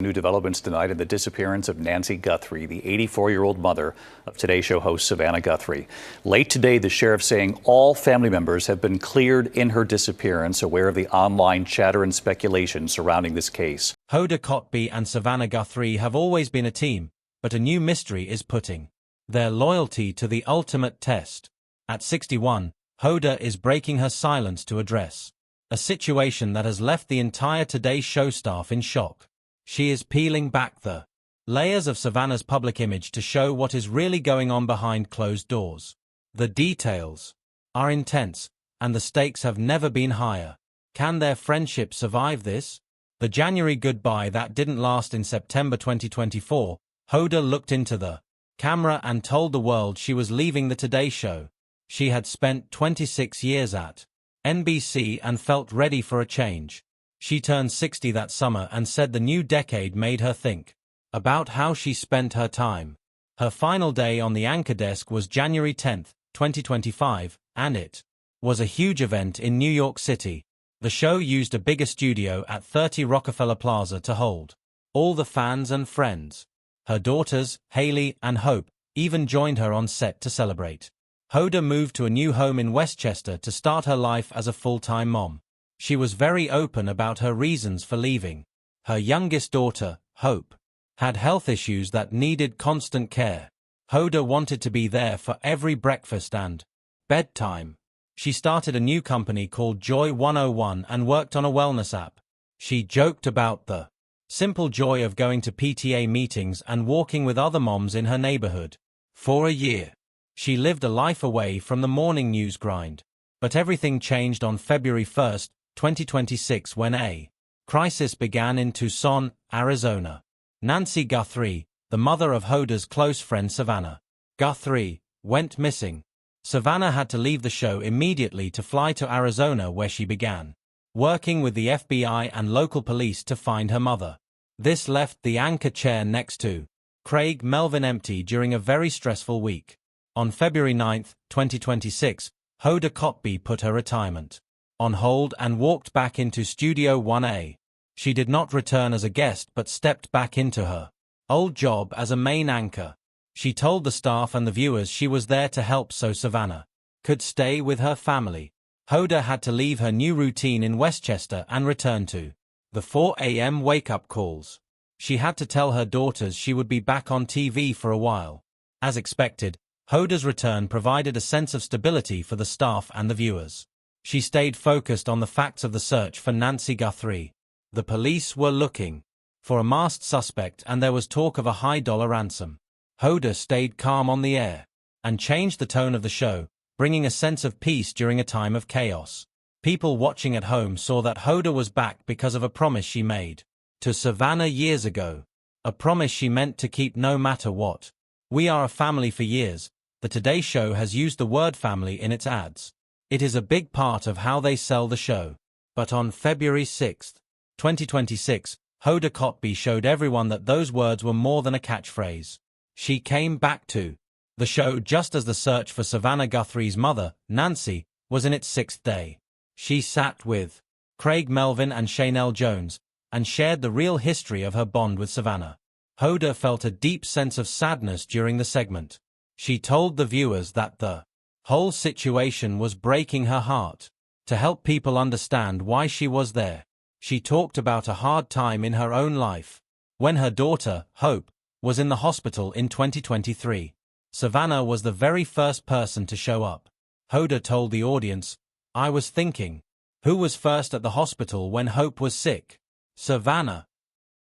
New developments tonight in the disappearance of Nancy Guthrie, the 84-year-old mother of Today Show host Savannah Guthrie. Late today, the sheriff saying all family members have been cleared in her disappearance, aware of the online chatter and speculation surrounding this case. Hoda Kotb and Savannah Guthrie have always been a team, but a new mystery is putting their loyalty to the ultimate test. At 61, Hoda is breaking her silence to address a situation that has left the entire Today Show staff in shock. She is peeling back the layers of Savannah's public image to show what is really going on behind closed doors. The details are intense, and the stakes have never been higher. Can their friendship survive this? The January goodbye that didn't last in September 2024, Hoda looked into the camera and told the world she was leaving the Today Show. She had spent 26 years at NBC and felt ready for a change. She turned 60 that summer and said the new decade made her think about how she spent her time. Her final day on the anchor desk was January 10, 2025, and it was a huge event in New York City. The show used a bigger studio at 30 Rockefeller Plaza to hold all the fans and friends. Her daughters, Haley and Hope, even joined her on set to celebrate. Hoda moved to a new home in Westchester to start her life as a full-time mom. She was very open about her reasons for leaving. Her youngest daughter, Hope, had health issues that needed constant care. Hoda wanted to be there for every breakfast and bedtime. She started a new company called Joy 101 and worked on a wellness app. She joked about the simple joy of going to PTA meetings and walking with other moms in her neighborhood. For a year, she lived a life away from the morning news grind. But everything changed on February 1, 2026 when a crisis began in Tucson, Arizona. Nancy Guthrie, the mother of Hoda's close friend Savannah Guthrie, went missing. Savannah had to leave the show immediately to fly to Arizona, where she began working with the FBI and local police to find her mother. This left the anchor chair next to Craig Melvin empty during a very stressful week. On February 9, 2026, Hoda Kotb put her retirement on hold and walked back into Studio 1A. She did not return as a guest but stepped back into her old job as a main anchor. She told the staff and the viewers she was there to help so Savannah could stay with her family. Hoda had to leave her new routine in Westchester and return to the 4 a.m. wake-up calls. She had to tell her daughters she would be back on TV for a while. As expected, Hoda's return provided a sense of stability for the staff and the viewers. She stayed focused on the facts of the search for Nancy Guthrie. The police were looking for a masked suspect and there was talk of a high-dollar ransom. Hoda stayed calm on the air and changed the tone of the show, bringing a sense of peace during a time of chaos. People watching at home saw that Hoda was back because of a promise she made to Savannah years ago. A promise she meant to keep no matter what. "We are a family for years." The Today Show has used the word family in its ads. It is a big part of how they sell the show. But on February 6, 2026, Hoda Kotb showed everyone that those words were more than a catchphrase. She came back to the show just as the search for Savannah Guthrie's mother, Nancy, was in its 6th day. She sat with Craig Melvin and Shaynell Jones and shared the real history of her bond with Savannah. Hoda felt a deep sense of sadness during the segment. She told the viewers that the whole situation was breaking her heart. To help people understand why she was there, she talked about a hard time in her own life. When her daughter, Hope, was in the hospital in 2023, Savannah was the very first person to show up. Hoda told the audience, "I was thinking, who was first at the hospital when Hope was sick? Savannah."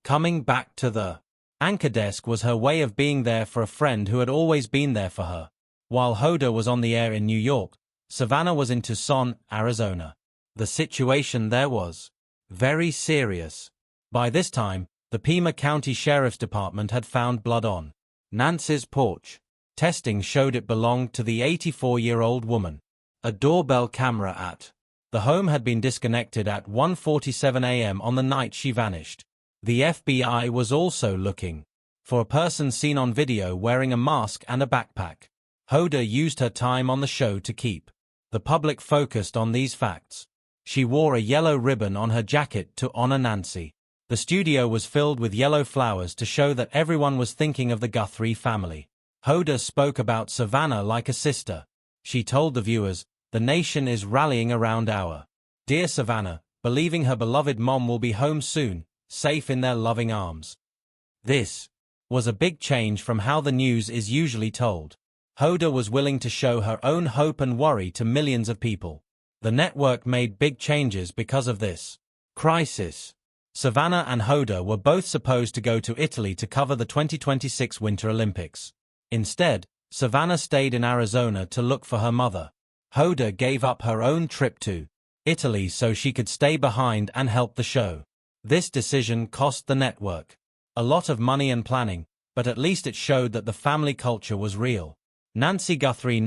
Coming back to the anchor desk was her way of being there for a friend who had always been there for her. While Hoda was on the air in New York, Savannah was in Tucson, Arizona. The situation there was very serious. By this time, the Pima County Sheriff's Department had found blood on Nancy's porch. Testing showed it belonged to the 84-year-old woman. A doorbell camera at the home had been disconnected at 1:47 a.m. on the night she vanished. The FBI was also looking for a person seen on video wearing a mask and a backpack. Hoda used her time on the show to keep the public focused on these facts. She wore a yellow ribbon on her jacket to honor Nancy. The studio was filled with yellow flowers to show that everyone was thinking of the Guthrie family. Hoda spoke about Savannah like a sister. She told the viewers, "The nation is rallying around our dear Savannah, believing her beloved mom will be home soon, safe in their loving arms." This was a big change from how the news is usually told. Hoda was willing to show her own hope and worry to millions of people. The network made big changes because of this crisis. Savannah and Hoda were both supposed to go to Italy to cover the 2026 Winter Olympics. Instead, Savannah stayed in Arizona to look for her mother. Hoda gave up her own trip to Italy so she could stay behind and help the show. This decision cost the network a lot of money and planning, but at least it showed that the family culture was real. Nancy Guthrie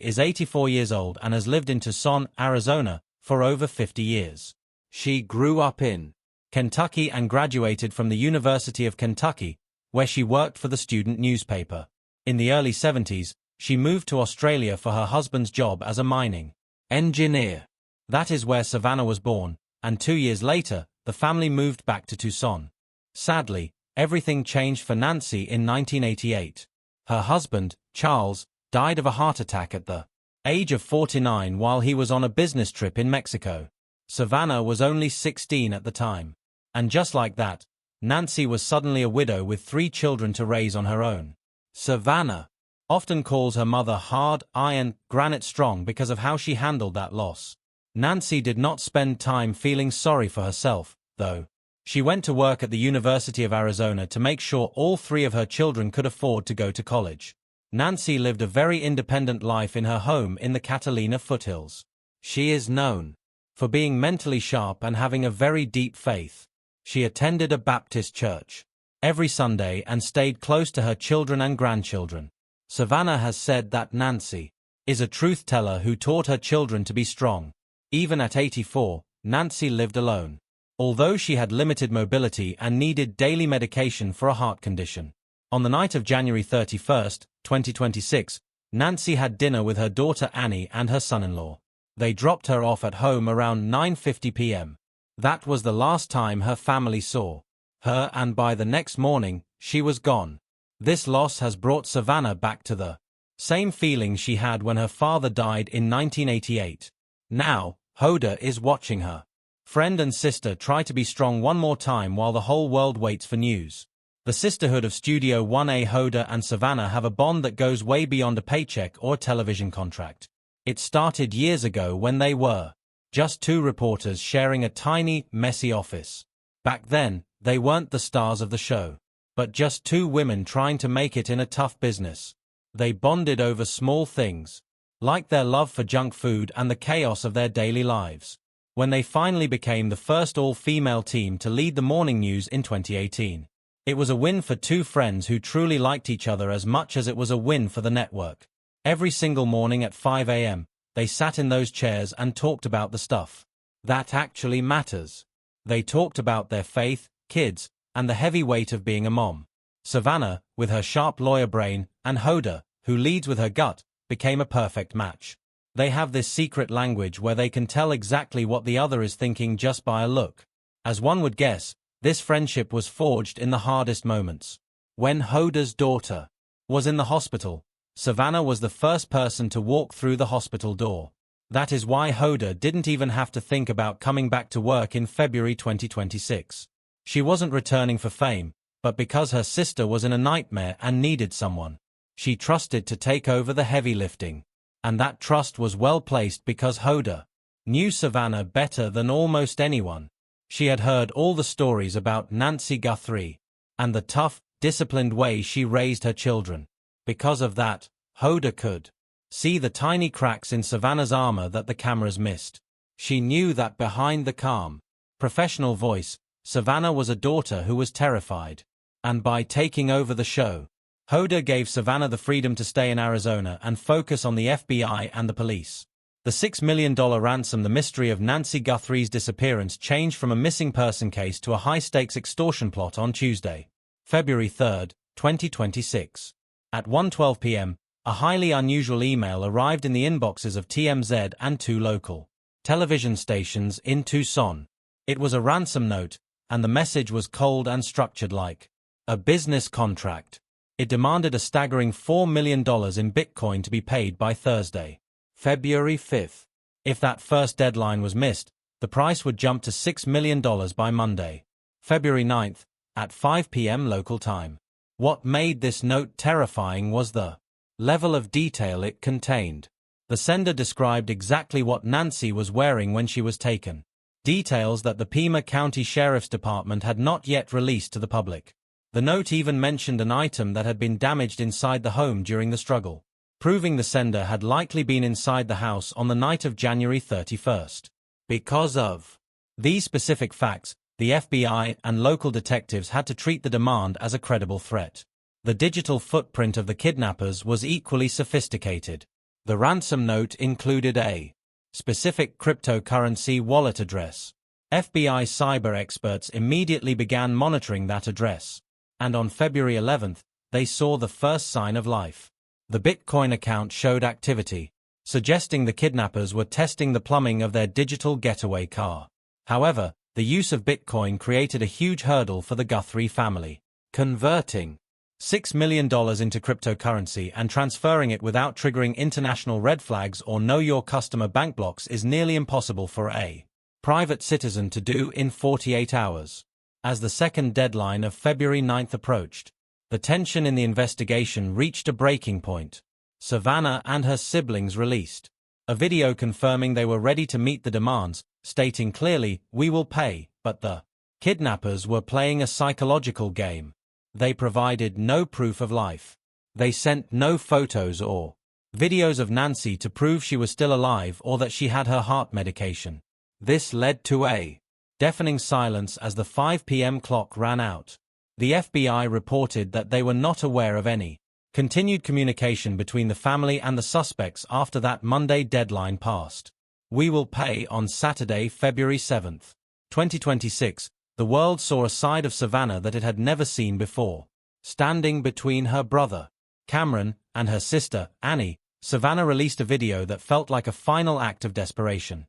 is 84 years old and has lived in Tucson, Arizona, for over 50 years. She grew up in Kentucky and graduated from the University of Kentucky, where she worked for the student newspaper. In the early 70s, she moved to Australia for her husband's job as a mining engineer. That is where Savannah was born, and 2 years later, the family moved back to Tucson. Sadly, everything changed for Nancy in 1988. Her husband, Charles, died of a heart attack at the age of 49 while he was on a business trip in Mexico. Savannah was only 16 at the time. And just like that, Nancy was suddenly a widow with 3 children to raise on her own. Savannah often calls her mother hard, iron, granite strong because of how she handled that loss. Nancy did not spend time feeling sorry for herself, though. She went to work at the University of Arizona to make sure all 3 of her children could afford to go to college. Nancy lived a very independent life in her home in the Catalina foothills. She is known for being mentally sharp and having a very deep faith. She attended a Baptist church every Sunday and stayed close to her children and grandchildren. Savannah has said that Nancy is a truth teller who taught her children to be strong. Even at 84, Nancy lived alone, although she had limited mobility and needed daily medication for a heart condition. On the night of January 31, 2026, Nancy had dinner with her daughter Annie and her son-in-law. They dropped her off at home around 9:50 p.m. That was the last time her family saw her, and by the next morning, she was gone. This loss has brought Savannah back to the same feeling she had when her father died in 1988. Now, Hoda is watching her friend and sister try to be strong one more time while the whole world waits for news. The sisterhood of Studio 1A, Hoda and Savannah, have a bond that goes way beyond a paycheck or a television contract. It started years ago when they were just 2 reporters sharing a tiny, messy office. Back then, they weren't the stars of the show, but just 2 women trying to make it in a tough business. They bonded over small things, like their love for junk food and the chaos of their daily lives. When they finally became the first all-female team to lead the morning news in 2018. It was a win for 2 friends who truly liked each other as much as it was a win for the network. Every single morning at 5 a.m., they sat in those chairs and talked about the stuff that actually matters. They talked about their faith, kids, and the heavy weight of being a mom. Savannah, with her sharp lawyer brain, and Hoda, who leads with her gut, became a perfect match. They have this secret language where they can tell exactly what the other is thinking just by a look. As one would guess, this friendship was forged in the hardest moments. When Hoda's daughter was in the hospital, Savannah was the first person to walk through the hospital door. That is why Hoda didn't even have to think about coming back to work in February 2026. She wasn't returning for fame, but because her sister was in a nightmare and needed someone she trusted to take over the heavy lifting. And that trust was well placed because Hoda knew Savannah better than almost anyone. She had heard all the stories about Nancy Guthrie and the tough, disciplined way she raised her children. Because of that, Hoda could see the tiny cracks in Savannah's armor that the cameras missed. She knew that behind the calm, professional voice, Savannah was a daughter who was terrified. And by taking over the show, Hoda gave Savannah the freedom to stay in Arizona and focus on the FBI and the police. The $6 million ransom. The mystery of Nancy Guthrie's disappearance changed from a missing person case to a high-stakes extortion plot on Tuesday, February 3, 2026. At 1:12 p.m., a highly unusual email arrived in the inboxes of TMZ and 2 local television stations in Tucson. It was a ransom note, and the message was cold and structured like a business contract. It demanded a staggering $4 million in Bitcoin to be paid by Thursday, February 5th. If that first deadline was missed, the price would jump to $6 million by Monday, February 9th, at 5 p.m. local time. What made this note terrifying was the level of detail it contained. The sender described exactly what Nancy was wearing when she was taken, details that the Pima County Sheriff's Department had not yet released to the public. The note even mentioned an item that had been damaged inside the home during the struggle, proving the sender had likely been inside the house on the night of January 31st. Because of these specific facts, the FBI and local detectives had to treat the demand as a credible threat. The digital footprint of the kidnappers was equally sophisticated. The ransom note included a specific cryptocurrency wallet address. FBI cyber experts immediately began monitoring that address, and on February 11th, they saw the first sign of life. The Bitcoin account showed activity, suggesting the kidnappers were testing the plumbing of their digital getaway car. However, the use of Bitcoin created a huge hurdle for the Guthrie family. Converting $6 million into cryptocurrency and transferring it without triggering international red flags or know your customer bank blocks is nearly impossible for a private citizen to do in 48 hours. As the second deadline of February 9th approached, the tension in the investigation reached a breaking point. Savannah and her siblings released a video confirming they were ready to meet the demands, stating clearly, "We will pay," but the kidnappers were playing a psychological game. They provided no proof of life. They sent no photos or videos of Nancy to prove she was still alive or that she had her heart medication. This led to a deafening silence as the 5 p.m. clock ran out. The FBI reported that they were not aware of any continued communication between the family and the suspects after that Monday deadline passed. We will pay on Saturday, February 7th, 2026. The world saw a side of Savannah that it had never seen before. Standing between her brother, Cameron, and her sister, Annie, Savannah released a video that felt like a final act of desperation.